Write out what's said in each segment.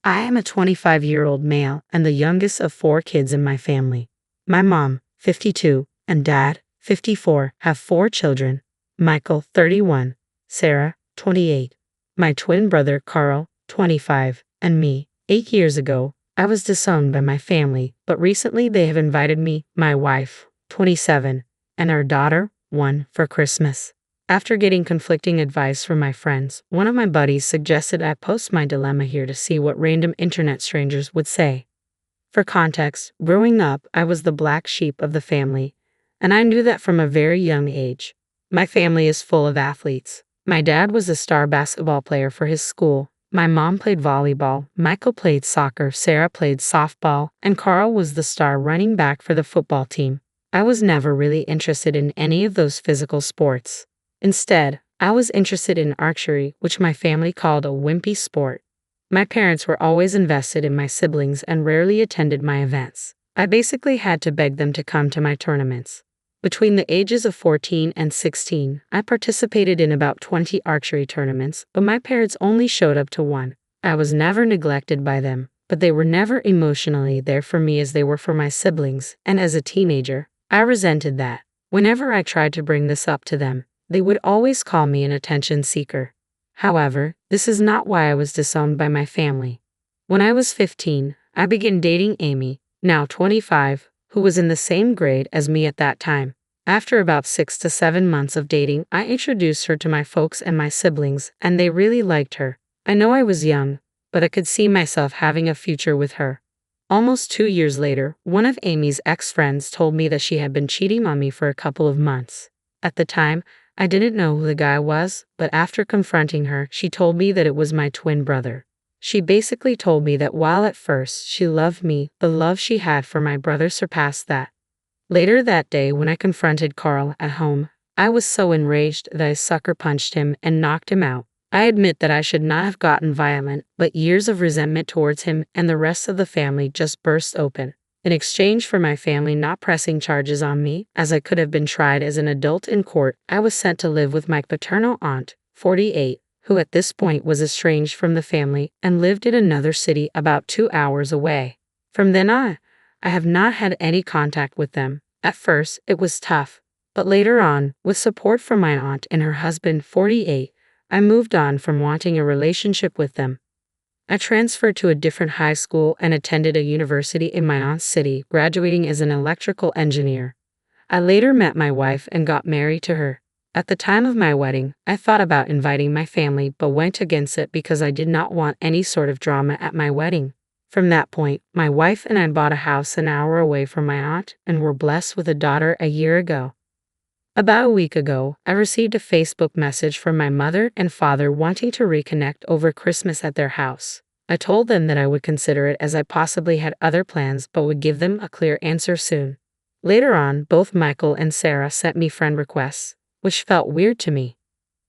I am a 25-year-old male and the youngest of 4 kids in my family. My mom, 52, and dad, 54, have 4 children: Michael, 31, Sarah, 28, my twin brother Carl, 25, and me. 8 years ago, I was disowned by my family, but recently they have invited me, my wife, 27, and our daughter, 1, for Christmas. After getting conflicting advice from my friends, one of my buddies suggested I post my dilemma here to see what random internet strangers would say. For context, growing up, I was the black sheep of the family, and I knew that from a very young age. My family is full of athletes. My dad was a star basketball player for his school. My mom played volleyball, Michael played soccer, Sarah played softball, and Carl was the star running back for the football team. I was never really interested in any of those physical sports. Instead, I was interested in archery, which my family called a wimpy sport. My parents were always invested in my siblings and rarely attended my events. I basically had to beg them to come to my tournaments. Between the ages of 14 and 16, I participated in about 20 archery tournaments, but my parents only showed up to one. I was never neglected by them, but they were never emotionally there for me as they were for my siblings, and as a teenager, I resented that. Whenever I tried to bring this up to them, they would always call me an attention seeker. However, this is not why I was disowned by my family. When I was 15, I began dating Amy, now 25, who was in the same grade as me at that time. After about 6 to 7 months of dating, I introduced her to my folks and my siblings, and they really liked her. I know I was young, but I could see myself having a future with her. Almost 2 years later, one of Amy's ex-friends told me that she had been cheating on me for a couple of months. At the time, I didn't know who the guy was, but after confronting her, she told me that it was my twin brother. She basically told me that while at first she loved me, the love she had for my brother surpassed that. Later that day, when I confronted Carl at home, I was so enraged that I sucker punched him and knocked him out. I admit that I should not have gotten violent, but years of resentment towards him and the rest of the family just burst open. In exchange for my family not pressing charges on me, as I could have been tried as an adult in court, I was sent to live with my paternal aunt, 48, who at this point was estranged from the family and lived in another city about 2 hours away. From then on, I have not had any contact with them. At first, it was tough, but later on, with support from my aunt and her husband, 48, I moved on from wanting a relationship with them. I transferred to a different high school and attended a university in my aunt's city, graduating as an electrical engineer. I later met my wife and got married to her. At the time of my wedding, I thought about inviting my family but went against it because I did not want any sort of drama at my wedding. From that point, my wife and I bought a house an hour away from my aunt and were blessed with a daughter a year ago. About a week ago, I received a Facebook message from my mother and father wanting to reconnect over Christmas at their house. I told them that I would consider it as I possibly had other plans but would give them a clear answer soon. Later on, both Michael and Sarah sent me friend requests, which felt weird to me.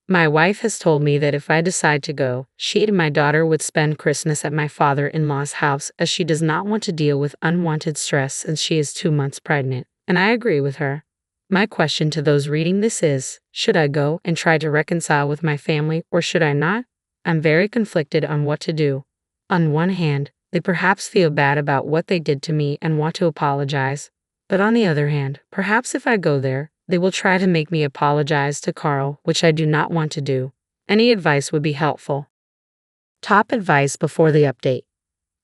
My wife has told me that if I decide to go, she and my daughter would spend Christmas at my father-in-law's house as she does not want to deal with unwanted stress since she is 2 months pregnant, and I agree with her. My question to those reading this is, should I go and try to reconcile with my family or should I not? I'm very conflicted on what to do. On one hand, they perhaps feel bad about what they did to me and want to apologize. But on the other hand, perhaps if I go there, they will try to make me apologize to Carl, which I do not want to do. Any advice would be helpful. Top advice before the update.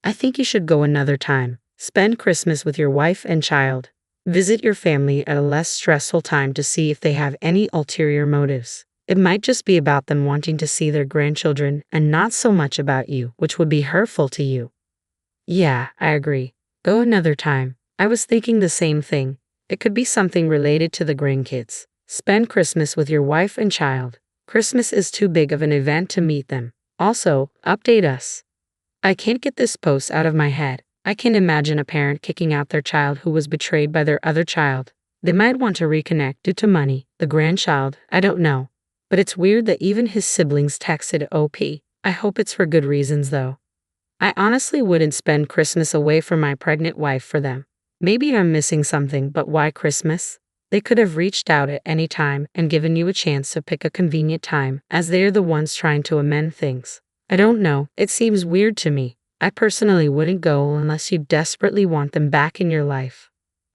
I think you should go another time. Spend Christmas with your wife and child. Visit your family at a less stressful time to see if they have any ulterior motives. It might just be about them wanting to see their grandchildren and not so much about you, which would be hurtful to you. Yeah, I agree. Go another time. I was thinking the same thing. It could be something related to the grandkids. Spend Christmas with your wife and child. Christmas is too big of an event to meet them. Also, update us. I can't get this post out of my head. I can't imagine a parent kicking out their child who was betrayed by their other child. They might want to reconnect due to money, the grandchild, I don't know. But it's weird that even his siblings texted OP. I hope it's for good reasons though. I honestly wouldn't spend Christmas away from my pregnant wife for them. Maybe I'm missing something, but why Christmas? They could have reached out at any time and given you a chance to pick a convenient time, as they are the ones trying to amend things. I don't know, it seems weird to me. I personally wouldn't go unless you desperately want them back in your life.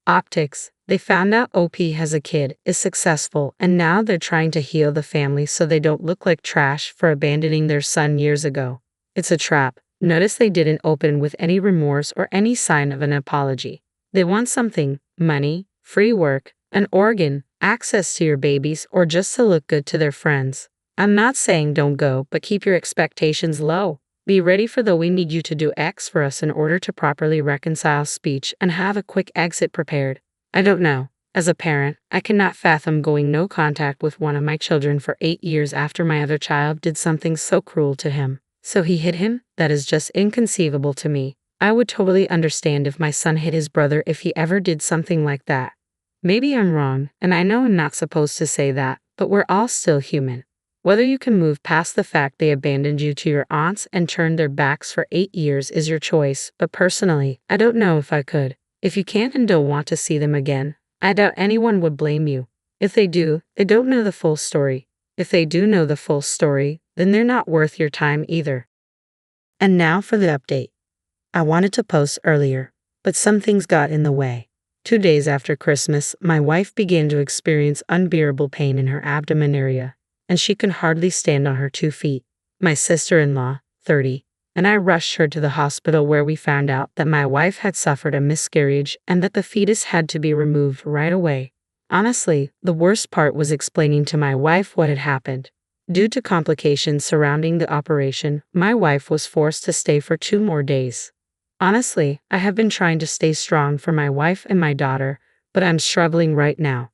Optics. They found out OP has a kid, is successful, and now they're trying to heal the family so they don't look like trash for abandoning their son years ago. It's a trap. Notice they didn't open with any remorse or any sign of an apology. They want something: money, free work, an organ, access to your babies, or just to look good to their friends. I'm not saying don't go, but keep your expectations low. Be ready for the "we need you to do X for us in order to properly reconcile" speech and have a quick exit prepared. I don't know. As a parent, I cannot fathom going no contact with one of my children for 8 years after my other child did something so cruel to him. So he hit him? That is just inconceivable to me. I would totally understand if my son hit his brother if he ever did something like that. Maybe I'm wrong, and I know I'm not supposed to say that, but we're all still human. Whether you can move past the fact they abandoned you to your aunts and turned their backs for 8 years is your choice, but personally, I don't know if I could. If you can't and don't want to see them again, I doubt anyone would blame you. If they do, they don't know the full story. If they do know the full story, then they're not worth your time either. And now for the update. I wanted to post earlier, but some things got in the way. 2 days after Christmas, my wife began to experience unbearable pain in her abdomen area, and she can hardly stand on her 2 feet. My sister-in-law, 30, and I rushed her to the hospital where we found out that my wife had suffered a miscarriage and that the fetus had to be removed right away. Honestly, the worst part was explaining to my wife what had happened. Due to complications surrounding the operation, my wife was forced to stay for 2 more days. Honestly, I have been trying to stay strong for my wife and my daughter, but I'm struggling right now.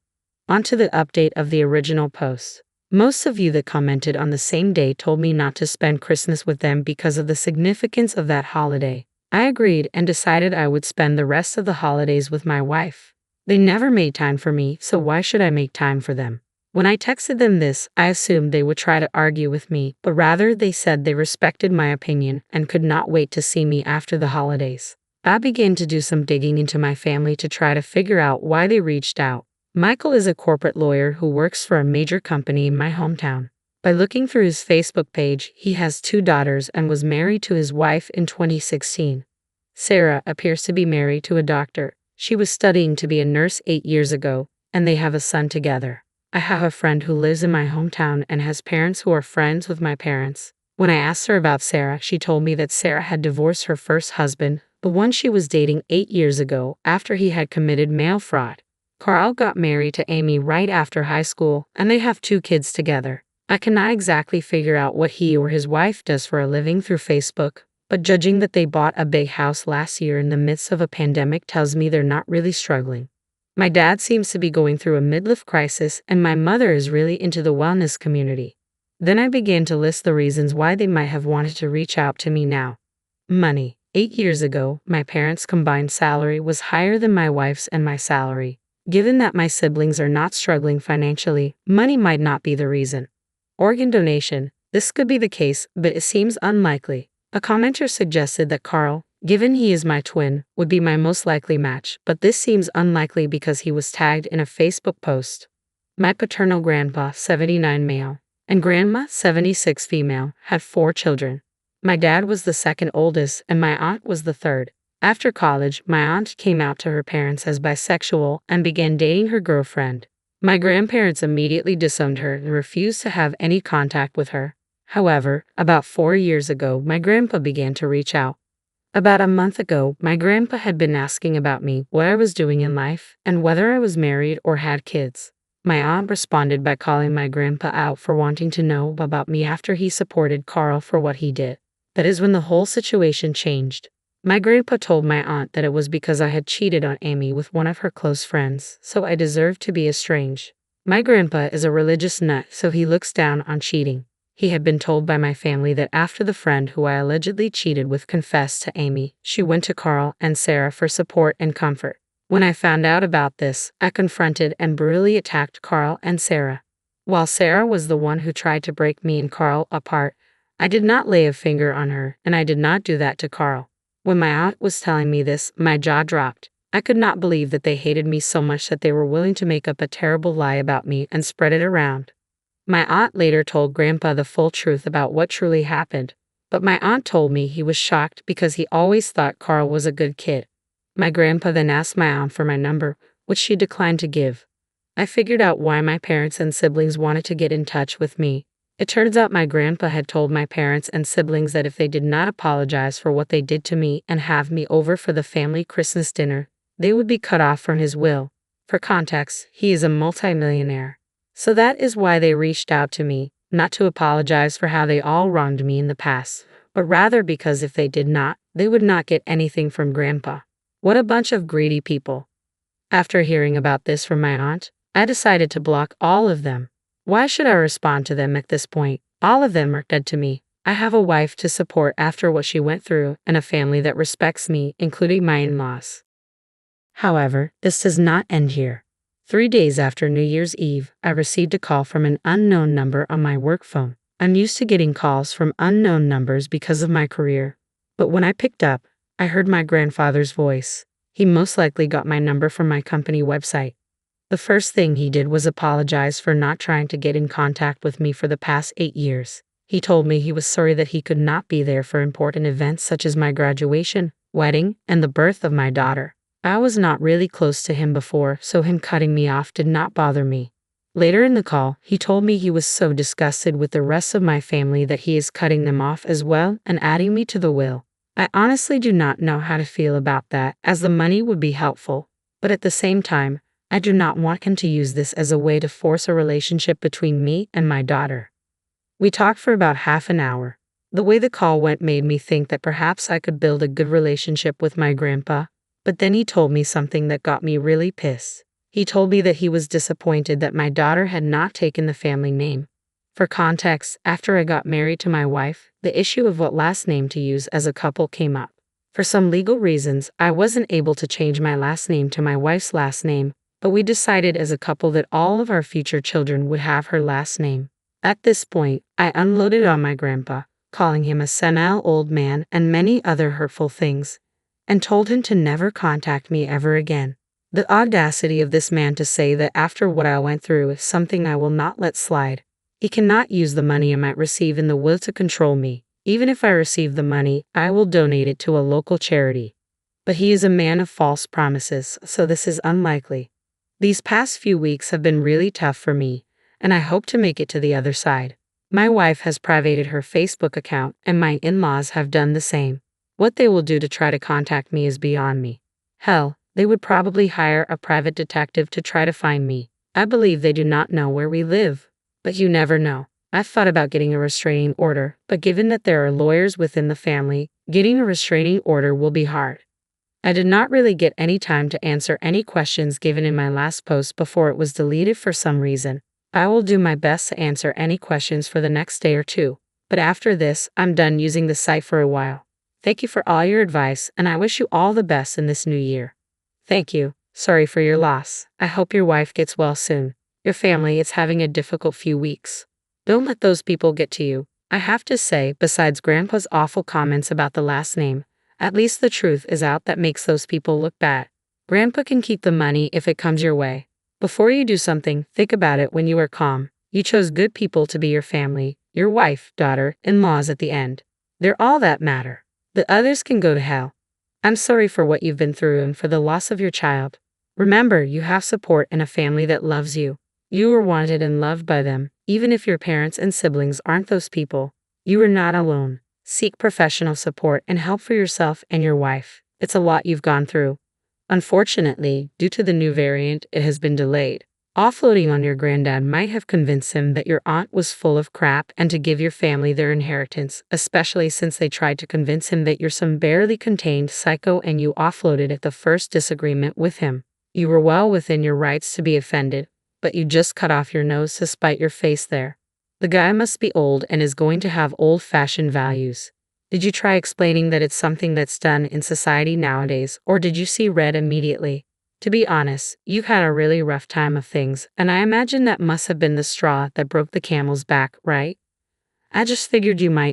On to the update of the original post. Most of you that commented on the same day told me not to spend Christmas with them because of the significance of that holiday. I agreed and decided I would spend the rest of the holidays with my wife. They never made time for me, so why should I make time for them? When I texted them this, I assumed they would try to argue with me, but rather they said they respected my opinion and could not wait to see me after the holidays. I began to do some digging into my family to try to figure out why they reached out. Michael is a corporate lawyer who works for a major company in my hometown. By looking through his Facebook page, he has 2 daughters and was married to his wife in 2016. Sarah appears to be married to a doctor. She was studying to be a nurse 8 years ago, and they have a son together. I have a friend who lives in my hometown and has parents who are friends with my parents. When I asked her about Sarah, she told me that Sarah had divorced her first husband, the one she was dating 8 years ago, after he had committed mail fraud. Carl got married to Amy right after high school, and they have 2 kids together. I cannot exactly figure out what he or his wife does for a living through Facebook, but judging that they bought a big house last year in the midst of a pandemic tells me they're not really struggling. My dad seems to be going through a midlife crisis, and my mother is really into the wellness community. Then I began to list the reasons why they might have wanted to reach out to me now. Money. 8 years ago, my parents' combined salary was higher than my wife's and my salary. Given that my siblings are not struggling financially, money might not be the reason. Organ donation. This could be the case, but it seems unlikely. A commenter suggested that Carl, given he is my twin, would be my most likely match, but this seems unlikely because he was tagged in a Facebook post. My paternal grandpa, 79 male, and grandma, 76 female, had 4 children. My dad was the second oldest, and my aunt was the third. After college, my aunt came out to her parents as bisexual and began dating her girlfriend. My grandparents immediately disowned her and refused to have any contact with her. However, about 4 years ago, my grandpa began to reach out. About a month ago, my grandpa had been asking about me, what I was doing in life, and whether I was married or had kids. My aunt responded by calling my grandpa out for wanting to know about me after he supported Carl for what he did. That is when the whole situation changed. My grandpa told my aunt that it was because I had cheated on Amy with one of her close friends, so I deserved to be estranged. My grandpa is a religious nut, so he looks down on cheating. He had been told by my family that after the friend who I allegedly cheated with confessed to Amy, she went to Carl and Sarah for support and comfort. When I found out about this, I confronted and brutally attacked Carl and Sarah. While Sarah was the one who tried to break me and Carl apart, I did not lay a finger on her, and I did not do that to Carl. When my aunt was telling me this, my jaw dropped. I could not believe that they hated me so much that they were willing to make up a terrible lie about me and spread it around. My aunt later told Grandpa the full truth about what truly happened. But my aunt told me he was shocked because he always thought Carl was a good kid. My grandpa then asked my aunt for my number, which she declined to give. I figured out why my parents and siblings wanted to get in touch with me. It turns out my grandpa had told my parents and siblings that if they did not apologize for what they did to me and have me over for the family Christmas dinner, they would be cut off from his will. For context, he is a multimillionaire. So that is why they reached out to me, not to apologize for how they all wronged me in the past, but rather because if they did not, they would not get anything from Grandpa. What a bunch of greedy people. After hearing about this from my aunt, I decided to block all of them. Why should I respond to them at this point? All of them are dead to me. I have a wife to support after what she went through and a family that respects me, including my in-laws. However, this does not end here. 3 days after New Year's Eve, I received a call from an unknown number on my work phone. I'm used to getting calls from unknown numbers because of my career. But when I picked up, I heard my grandfather's voice. He most likely got my number from my company website. The first thing he did was apologize for not trying to get in contact with me for the past 8 years. He told me he was sorry that he could not be there for important events such as my graduation, wedding, and the birth of my daughter. I was not really close to him before, so him cutting me off did not bother me. Later in the call, he told me he was so disgusted with the rest of my family that he is cutting them off as well and adding me to the will. I honestly do not know how to feel about that, as the money would be helpful, but at the same time, I do not want him to use this as a way to force a relationship between me and my daughter. We talked for about half an hour. The way the call went made me think that perhaps I could build a good relationship with my grandpa, but then he told me something that got me really pissed. He told me that he was disappointed that my daughter had not taken the family name. For context, after I got married to my wife, the issue of what last name to use as a couple came up. For some legal reasons, I wasn't able to change my last name to my wife's last name, but we decided as a couple that all of our future children would have her last name. At this point, I unloaded on my grandpa, calling him a senile old man and many other hurtful things, and told him to never contact me ever again. The audacity of this man to say that after what I went through is something I will not let slide. He cannot use the money I might receive in the will to control me. Even if I receive the money, I will donate it to a local charity. But he is a man of false promises, so this is unlikely. These past few weeks have been really tough for me, and I hope to make it to the other side. My wife has privated her Facebook account, and my in-laws have done the same. What they will do to try to contact me is beyond me. Hell, they would probably hire a private detective to try to find me. I believe they do not know where we live. But you never know. I've thought about getting a restraining order, but given that there are lawyers within the family, getting a restraining order will be hard. I did not really get any time to answer any questions given in my last post before it was deleted for some reason. I will do my best to answer any questions for the next day or two, but after this, I'm done using the site for a while. Thank you for all your advice, and I wish you all the best in this new year. Thank you. Sorry for your loss. I hope your wife gets well soon. Your family is having a difficult few weeks. Don't let those people get to you. I have to say, besides Grandpa's awful comments about the last name, at least the truth is out that makes those people look bad. Grandpa can keep the money if it comes your way. Before you do something, think about it when you are calm. You chose good people to be your family, your wife, daughter, in-laws at the end. They're all that matter. The others can go to hell. I'm sorry for what you've been through and for the loss of your child. Remember, you have support and a family that loves you. You were wanted and loved by them, even if your parents and siblings aren't those people. You are not alone. Seek professional support and help for yourself and your wife. It's a lot you've gone through. Unfortunately, due to the new variant, it has been delayed. Offloading on your granddad might have convinced him that your aunt was full of crap and to give your family their inheritance, especially since they tried to convince him that you're some barely contained psycho and you offloaded at the first disagreement with him. You were well within your rights to be offended, but you just cut off your nose to spite your face there. The guy must be old and is going to have old-fashioned values. Did you try explaining that it's something that's done in society nowadays, or did you see red immediately? To be honest, you've had a really rough time of things, and I imagine that must have been the straw that broke the camel's back, right? I just figured you might